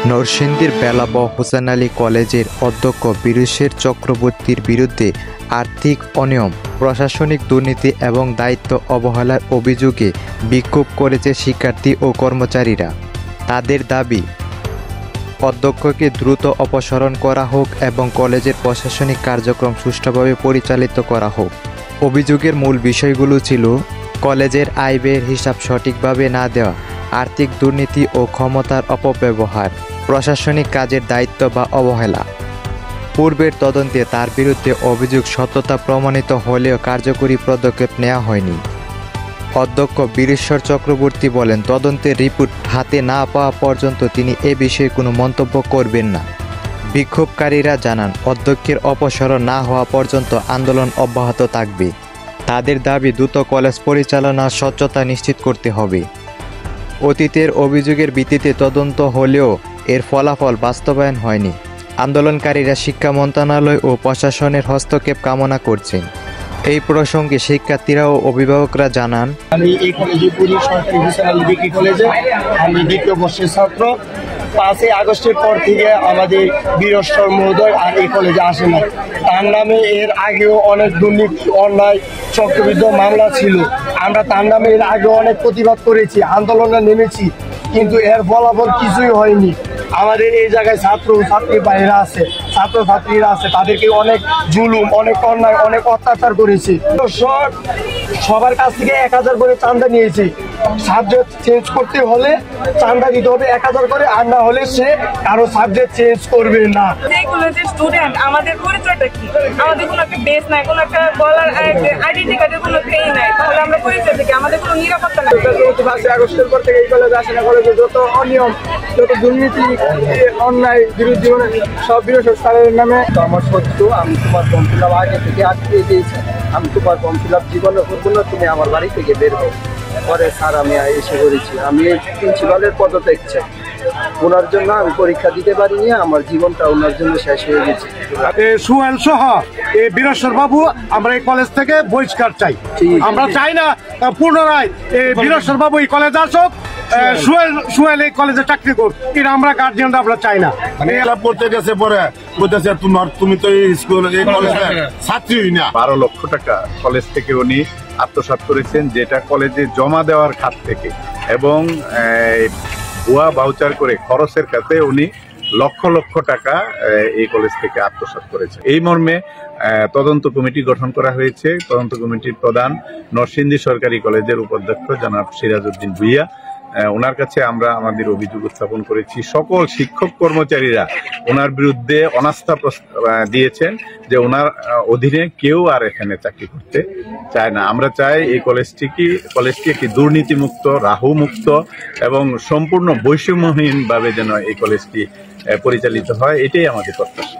নরসিংদীর বেলাব হোসেন আলী কলেজের অধ্যক্ষ বীরেশ্বর চক্রবর্তীর বিরুদ্ধে আর্থিক অনিয়ম, প্রশাসনিক দুর্নীতি এবং দায়িত্ব অবহেলার অভিযোগে বিক্ষোভ করেছে শিক্ষার্থী ও কর্মচারীরা। তাদের দাবি, অধ্যক্ষকে দ্রুত অপসারণ করা হোক এবং কলেজের প্রশাসনিক কার্যক্রম সুষ্ঠুভাবে পরিচালিত করা হোক। অভিযোগের মূল বিষয়গুলো ছিল কলেজের আয় ব্যয়ের হিসাব সঠিকভাবে না দেওয়া, আর্থিক দুর্নীতি ও ক্ষমতার অপব্যবহার, প্রশাসনিক কাজের দায়িত্ব বা অবহেলা। পূর্বের তদন্তে তার বিরুদ্ধে অভিযোগ সত্যতা প্রমাণিত হলেও কার্যকরী পদক্ষেপ নেওয়া হয়নি। অধ্যক্ষ বীরেশ্বর চক্রবর্তী বলেন, তদন্তের রিপোর্ট হাতে না পাওয়া পর্যন্ত তিনি এ বিষয়ে কোনো মন্তব্য করবেন না। বিক্ষোভকারীরা জানান, অধ্যক্ষের অপসারণ না হওয়া পর্যন্ত আন্দোলন অব্যাহত থাকবে। তাদের দাবি, দ্রুত কলেজ পরিচালনার স্বচ্ছতা নিশ্চিত করতে হবে। অতীতের অভিযোগের ভিত্তিতে তদন্ত হলেও এর ফলাফল বাস্তবায়ন হয়নি। আন্দোলনকারীরা শিক্ষা মন্ত্রণালয় ও প্রশাসনের হস্তক্ষেপ কামনা করছেন। এই প্রসঙ্গে শিক্ষার্থীরা ও অভিভাবকরা জানান, আমি এই কলেজে পড়ি, সরকারি হোসেন আলী ডিগ্রি কলেজে। আমি দ্বিতীয় বর্ষের ছাত্র। 5ই আগস্টের পর থেকে আমাদের বীরেশ্বর মহোদয় আর এই কলেজে আসে না। তার নামে এর আগেও অনেক দুর্নীতি, অন্যায়, চক্রবৃদ্ধ মামলা ছিল। আমরা তার নামে এর আগেও অনেক প্রতিবাদ করেছি, আন্দোলনে নেমেছি, কিন্তু এর ফলাফল কিছুই হয়নি। আমাদের এই জায়গায় ছাত্রী ভাইরা আছে, ছাত্রছাত্রীরা আছে, তাদেরকে অনেক জুলুম, অনেক অন্যায়, অনেক অত্যাচার করেছে। সবার কাছ থেকে 1000 করে চাঁদা নিয়েছে। সাবজেক্ট চেঞ্জ করতে হলে চাঁদা দিতে হবে 1000 করে, আর না হলে সে কারো সাবজেক্ট চেঞ্জ করবে না। স্টুডেন্ট, আমাদের পরিচয়টা কি? আমাদের কোনো একটা বেস নাই, কোনো একটা বলার আইডেন্টি কার্ডের কোনো থেই নাই, তাহলে আমরা পরিচয় থেকে আমাদের কোনো নিরাপত্তা নাই। 5ই আগস্টের পর থেকে এই কলেজে আসে না। কলেজে যত অনিয়ম, যত দুর্নীতি, অন্যায়, বিরোধ জীবনে সব বীরেশ্বর স্যারের নামে। আমার সত্য, আমি তোমার ফর্ম ফিল আপ আগে থেকে আটকে দিয়েছি। আমি তোমার ফর্ম ফিল আপ জীবনে করবো না, তুমি আমার বাড়ি থেকে বের হো। পরে স্যার আমি এসে করেছি। আমি এই প্রিন্সিপালের পদত্যাগ চাই। ওনার জন্য আমি পরীক্ষা দিতে পারিনি, আমার জীবনটা ওনার জন্য শেষ হয়ে গেছে। সুহেল সহ এই বীরেশ্বর বাবু, আমরা এই কলেজ থেকে বহিষ্কার চাই। আমরা চাই না পুনরায় এই বীরেশ্বর বাবু এই কলেজে আসুক, সুহেল এই কলেজে চাকরি করুক। এটা আমরা গার্জিয়ানরা আমরা চাই না। পড়তে গেছে পরে বলতেছে, তুমি তো এই স্কুল, এই কলেজে ছাত্রী না। 12 লক্ষ টাকা কলেজ থেকে উনি আত্মসাৎ করেছেন, যেটা কলেজে জমা দেওয়ার খাত থেকে, এবং ভুয়া ভাউচার করে খরচের কাছে উনি লক্ষ লক্ষ টাকা এই কলেজ থেকে আত্মসাৎ করেছে। এই মর্মে তদন্ত কমিটি গঠন করা হয়েছে। তদন্ত কমিটির প্রধান নরসিংদী সরকারি কলেজের উপাধ্যক্ষ জনাব সিরাজউদ্দিন ভুইয়া। ওনার কাছে আমরা আমাদের অভিযোগ উত্থাপন করেছি। সকল শিক্ষক কর্মচারীরা ওনার বিরুদ্ধে অনাস্থা দিয়েছেন যে ওনার অধীনে কেউ আর এখানে চাকরি করতে চায় না। আমরা চাই এই কলেজটি একটি দুর্নীতিমুক্ত, রাহুমুক্ত এবং সম্পূর্ণ বৈষম্যহীনভাবে যেন এই কলেজটি পরিচালিত হয়, এটাই আমাদের প্রত্যাশা।